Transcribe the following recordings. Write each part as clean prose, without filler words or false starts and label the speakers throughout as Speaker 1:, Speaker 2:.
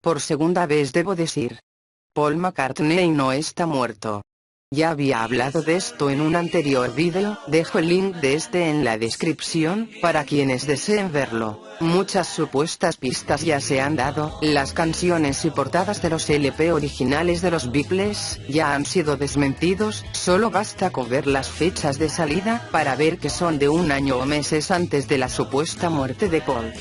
Speaker 1: Por segunda vez debo decir. Paul McCartney no está muerto. Ya había hablado de esto en un anterior vídeo, dejo el link de este en la descripción, para quienes deseen verlo. Muchas supuestas pistas ya se han dado, las canciones y portadas de los LP originales de los Beatles, ya han sido desmentidos, solo basta con ver las fechas de salida, para ver que son de un año o meses antes de la supuesta muerte de Paul.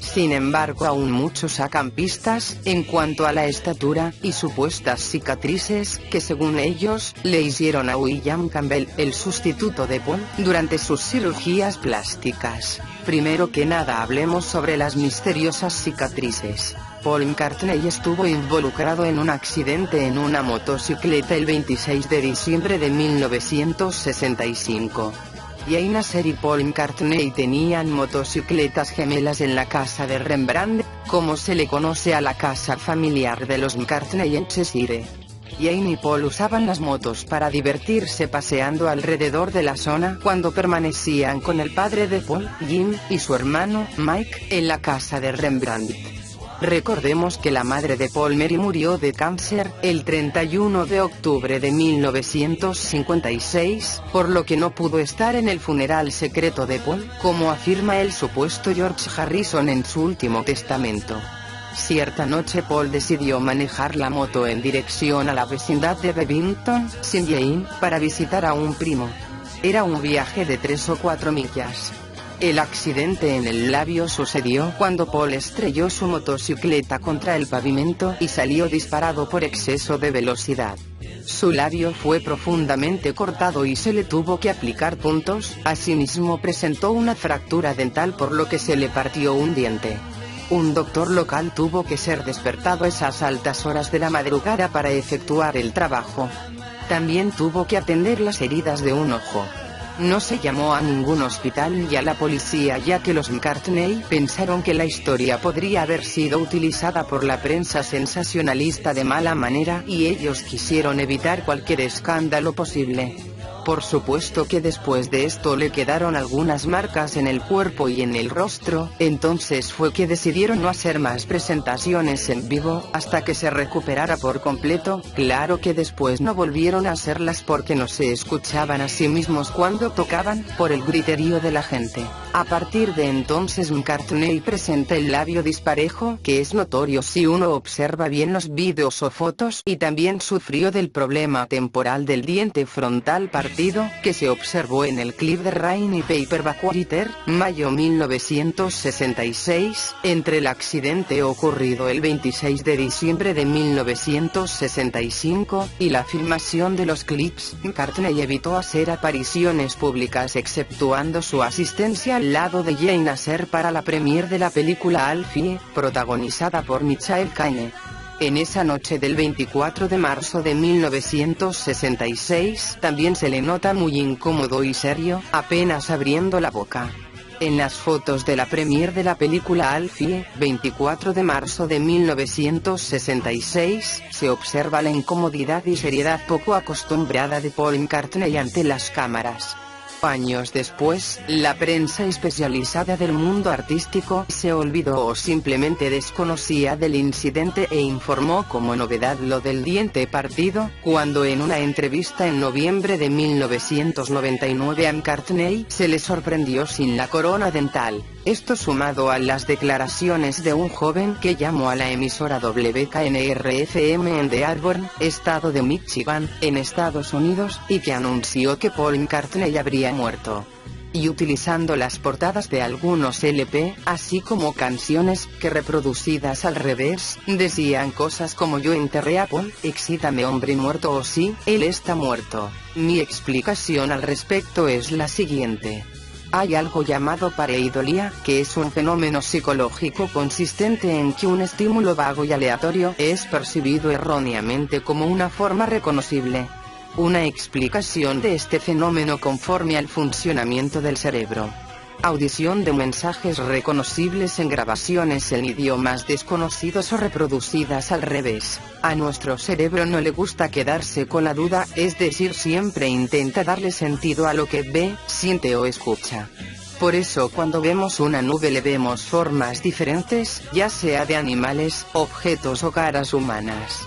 Speaker 1: Sin embargo, aún muchos sacan pistas, en cuanto a la estatura, y supuestas cicatrices, que según ellos, le hicieron a William Campbell, el sustituto de Paul, durante sus cirugías plásticas. Primero que nada hablemos sobre las misteriosas cicatrices. Paul McCartney estuvo involucrado en un accidente en una motocicleta el 26 de diciembre de 1965. Jane Asher y Paul McCartney tenían motocicletas gemelas en la casa de Rembrandt, como se le conoce a la casa familiar de los McCartney en Cheshire. Jane y Paul usaban las motos para divertirse paseando alrededor de la zona cuando permanecían con el padre de Paul, Jim, y su hermano, Mike, en la casa de Rembrandt. Recordemos que la madre de Paul, Mary, murió de cáncer el 31 de octubre de 1956, por lo que no pudo estar en el funeral secreto de Paul, como afirma el supuesto George Harrison en su último testamento. Cierta noche Paul decidió manejar la moto en dirección a la vecindad de Bevington, sin Jane, para visitar a un primo. Era un viaje de 3 o 4 millas. El accidente en el labio sucedió cuando Paul estrelló su motocicleta contra el pavimento y salió disparado por exceso de velocidad. Su labio fue profundamente cortado y se le tuvo que aplicar puntos, asimismo presentó una fractura dental por lo que se le partió un diente. Un doctor local tuvo que ser despertado a esas altas horas de la madrugada para efectuar el trabajo. También tuvo que atender las heridas de un ojo. No se llamó a ningún hospital ni a la policía, ya que los McCartney pensaron que la historia podría haber sido utilizada por la prensa sensacionalista de mala manera y ellos quisieron evitar cualquier escándalo posible. Por supuesto que después de esto le quedaron algunas marcas en el cuerpo y en el rostro, entonces fue que decidieron no hacer más presentaciones en vivo, hasta que se recuperara por completo. Claro que después no volvieron a hacerlas porque no se escuchaban a sí mismos cuando tocaban, por el griterío de la gente. A partir de entonces McCartney presenta el labio disparejo, que es notorio si uno observa bien los vídeos o fotos, y también sufrió del problema temporal del diente frontal partido, que se observó en el clip de Rain y Paperback Writer, mayo 1966, entre el accidente ocurrido el 26 de diciembre de 1965, y la filmación de los clips. McCartney evitó hacer apariciones públicas exceptuando su asistencia al lado de Jane Asher para la premiere de la película Alfie, protagonizada por Michael Caine. En esa noche del 24 de marzo de 1966 también se le nota muy incómodo y serio, apenas abriendo la boca. En las fotos de la premiere de la película Alfie, 24 de marzo de 1966, se observa la incomodidad y seriedad poco acostumbrada de Paul McCartney ante las cámaras. Años después, la prensa especializada del mundo artístico se olvidó o simplemente desconocía del incidente e informó como novedad lo del diente partido, cuando en una entrevista en noviembre de 1999 a McCartney se le sorprendió sin la corona dental. Esto sumado a las declaraciones de un joven que llamó a la emisora WKNR-FM en Dearborn, estado de Michigan, en Estados Unidos, y que anunció que Paul McCartney habría muerto. Y utilizando las portadas de algunos LP, así como canciones, que reproducidas al revés, decían cosas como "Yo enterré a Paul", "Excítame hombre muerto" o "Sí, él está muerto". Mi explicación al respecto es la siguiente. Hay algo llamado pareidolia, que es un fenómeno psicológico consistente en que un estímulo vago y aleatorio es percibido erróneamente como una forma reconocible. Una explicación de este fenómeno conforme al funcionamiento del cerebro. Audición de mensajes reconocibles en grabaciones en idiomas desconocidos o reproducidas al revés. A nuestro cerebro no le gusta quedarse con la duda, es decir, siempre intenta darle sentido a lo que ve, siente o escucha. Por eso cuando vemos una nube le vemos formas diferentes, ya sea de animales, objetos o caras humanas.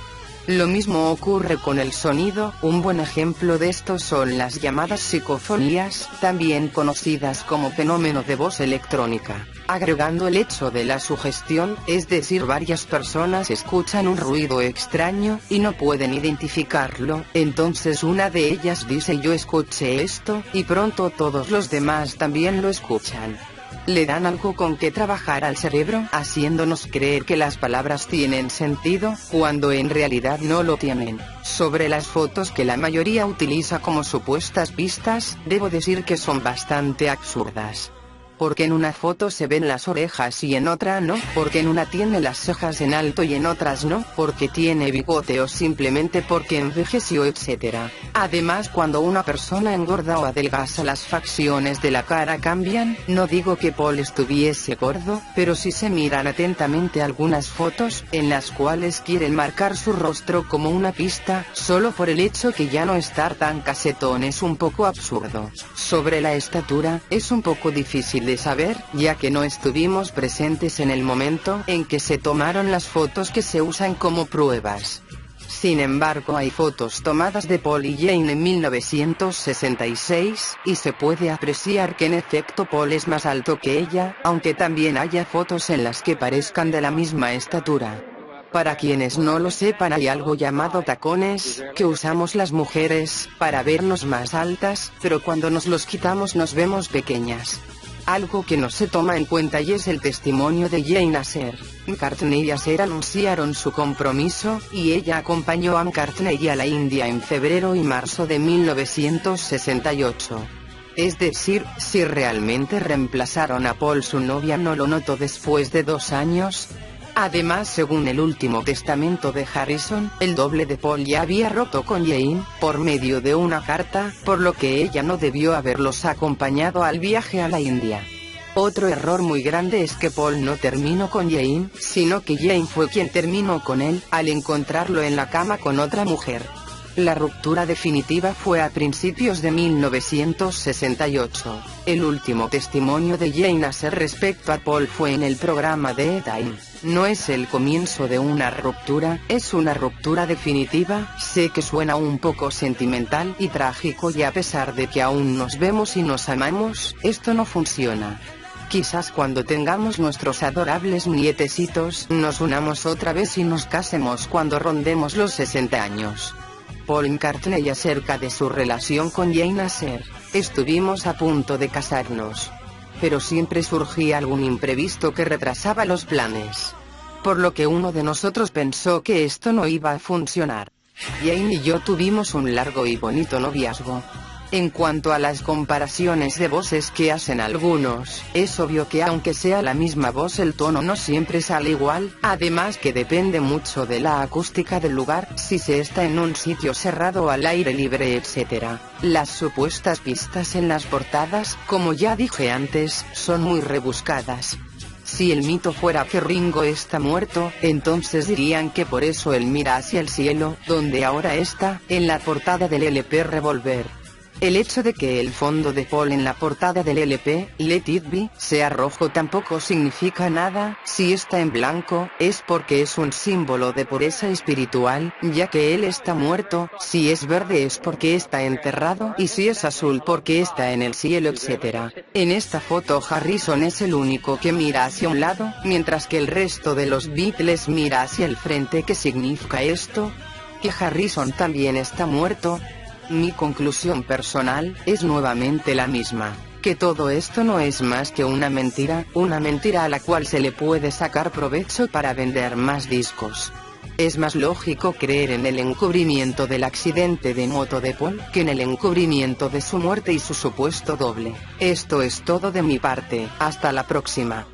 Speaker 1: Lo mismo ocurre con el sonido, un buen ejemplo de esto son las llamadas psicofonías, también conocidas como fenómeno de voz electrónica. Agregando el hecho de la sugestión, es decir, varias personas escuchan un ruido extraño, y no pueden identificarlo, entonces una de ellas dice yo escuché esto, y pronto todos los demás también lo escuchan. Le dan algo con que trabajar al cerebro, haciéndonos creer que las palabras tienen sentido, cuando en realidad no lo tienen. Sobre las fotos que la mayoría utiliza como supuestas pistas, debo decir que son bastante absurdas. Porque en una foto se ven las orejas y en otra no, porque en una tiene las cejas en alto y en otras no, porque tiene bigote o simplemente porque envejeció, etc. Además, cuando una persona engorda o adelgaza, las facciones de la cara cambian. No digo que Paul estuviese gordo, pero si se miran atentamente algunas fotos, en las cuales quieren marcar su rostro como una pista, solo por el hecho que ya no estar tan casetón es un poco absurdo. Sobre la estatura, es un poco difícil de saber, ya que no estuvimos presentes en el momento en que se tomaron las fotos que se usan como pruebas. Sin embargo, hay fotos tomadas de Paul y Jane en 1966, y se puede apreciar que en efecto Paul es más alto que ella, aunque también haya fotos en las que parezcan de la misma estatura. Para quienes no lo sepan, hay algo llamado tacones, que usamos las mujeres, para vernos más altas, pero cuando nos los quitamos nos vemos pequeñas. Algo que no se toma en cuenta y es el testimonio de Jane Asher. McCartney y Asher anunciaron su compromiso, y ella acompañó a McCartney a la India en febrero y marzo de 1968. Es decir, si realmente reemplazaron a Paul, su novia no lo notó después de 2 años. Además, según el último testamento de Harrison, el doble de Paul ya había roto con Jane, por medio de una carta, por lo que ella no debió haberlos acompañado al viaje a la India. Otro error muy grande es que Paul no terminó con Jane, sino que Jane fue quien terminó con él, al encontrarlo en la cama con otra mujer. La ruptura definitiva fue a principios de 1968. El último testimonio de Jane Asher respecto a Paul fue en el programa de Time. No es el comienzo de una ruptura, es una ruptura definitiva. Sé que suena un poco sentimental y trágico, y a pesar de que aún nos vemos y nos amamos, esto no funciona. Quizás cuando tengamos nuestros adorables nietecitos, nos unamos otra vez y nos casemos cuando rondemos los 60 años. Paul McCartney acerca de su relación con Jane Asher. Estuvimos a punto de casarnos, pero siempre surgía algún imprevisto que retrasaba los planes. Por lo que uno de nosotros pensó que esto no iba a funcionar. Jane y yo tuvimos un largo y bonito noviazgo. En cuanto a las comparaciones de voces que hacen algunos, es obvio que aunque sea la misma voz el tono no siempre sale igual, además que depende mucho de la acústica del lugar, si se está en un sitio cerrado o al aire libre, etc. Las supuestas pistas en las portadas, como ya dije antes, son muy rebuscadas. Si el mito fuera que Ringo está muerto, entonces dirían que por eso él mira hacia el cielo, donde ahora está, en la portada del LP Revolver. El hecho de que el fondo de Paul en la portada del LP, Let It Be, sea rojo tampoco significa nada. Si está en blanco, es porque es un símbolo de pureza espiritual, ya que él está muerto. Si es verde es porque está enterrado, y si es azul porque está en el cielo, etc. En esta foto Harrison es el único que mira hacia un lado, mientras que el resto de los Beatles mira hacia el frente. ¿Qué significa esto? ¿Que Harrison también está muerto? Mi conclusión personal es nuevamente la misma, que todo esto no es más que una mentira a la cual se le puede sacar provecho para vender más discos. Es más lógico creer en el encubrimiento del accidente de moto de Paul, que en el encubrimiento de su muerte y su supuesto doble. Esto es todo de mi parte, hasta la próxima.